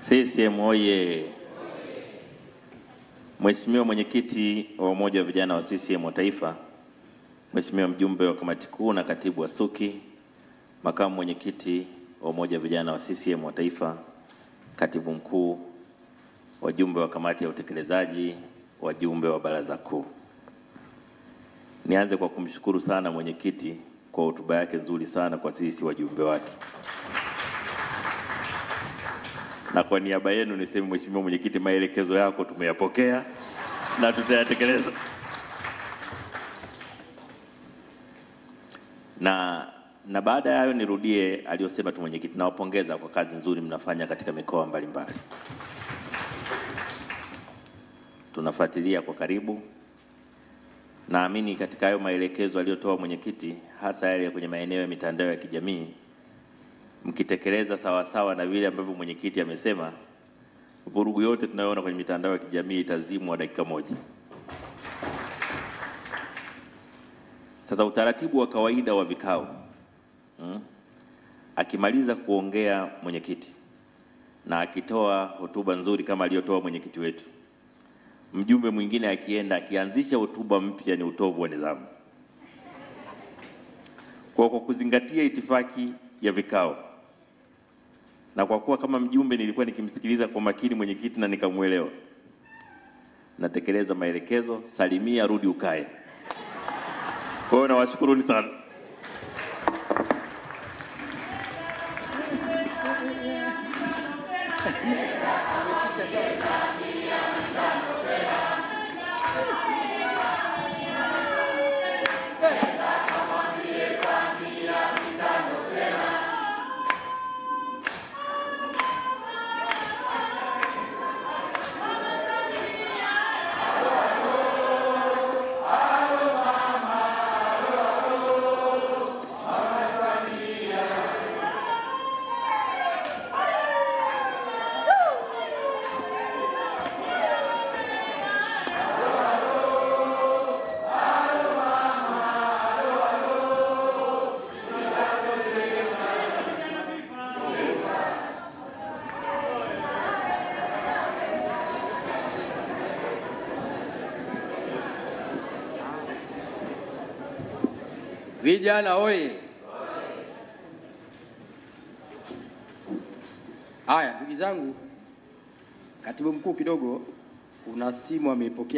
CCM oye! Mheshimiwa Mwenyekiti wa Umoja wa Vijana wa CCM wa Taifa, Mheshimiwa Mjumbe wa Kamati Kuu na Katibu wa SUKI, Makamu Mwenyekiti wa Umoja wa Vijana wa CCM wa Taifa, Katibu Mkuu, wajumbe wa Kamati ya Utekelezaji, wajumbe wa Baraza Kuu. Nianze kwa kumshukuru sana Mwenyekiti kwa hotuba yake nzuri sana kwa sisi wajumbe wake. Na kwa niaba yenu niseme Mheshimiwa Mwenyekiti, maelekezo yako tumeyapokea na tutayatekeleza. Na baada ya hayo nirudie aliyosema tu Mwenyekiti, nawapongeza kwa kazi nzuri mnafanya katika mikoa mbalimbali. Tunafuatilia kwa karibu. Naamini katika hayo maelekezo aliyotoa Mwenyekiti, hasa yale kwenye maeneo ya mitandao ya kijamii, mkitekeleza sawa sawa na vile ambavyo Mwenyekiti amesema, vurugu yote tunayoona kwenye mitandao ya kijamii itazimwa dakika moja. Sasa utaratibu wa kawaida wa vikao, akimaliza kuongea Mwenyekiti na akitoa hotuba nzuri kama aliyotoa Mwenyekiti wetu, mjumbe mwingine akienda akianzisha hotuba mpya ni utovu wa nidhamu. Kwa kuzingatia itifaki ya vikao, na kwa kuwa kama mjumbe nilikuwa nikimsikiliza kwa makini Mwenyekiti na nikamuelewa, natekeleza maelekezo, salimia, rudi ukae. Kwa hiyo nawashukuruni sana. Vijana oye! Haya, ndugu zangu, Katibu Mkuu kidogo kuna simu ameipokea.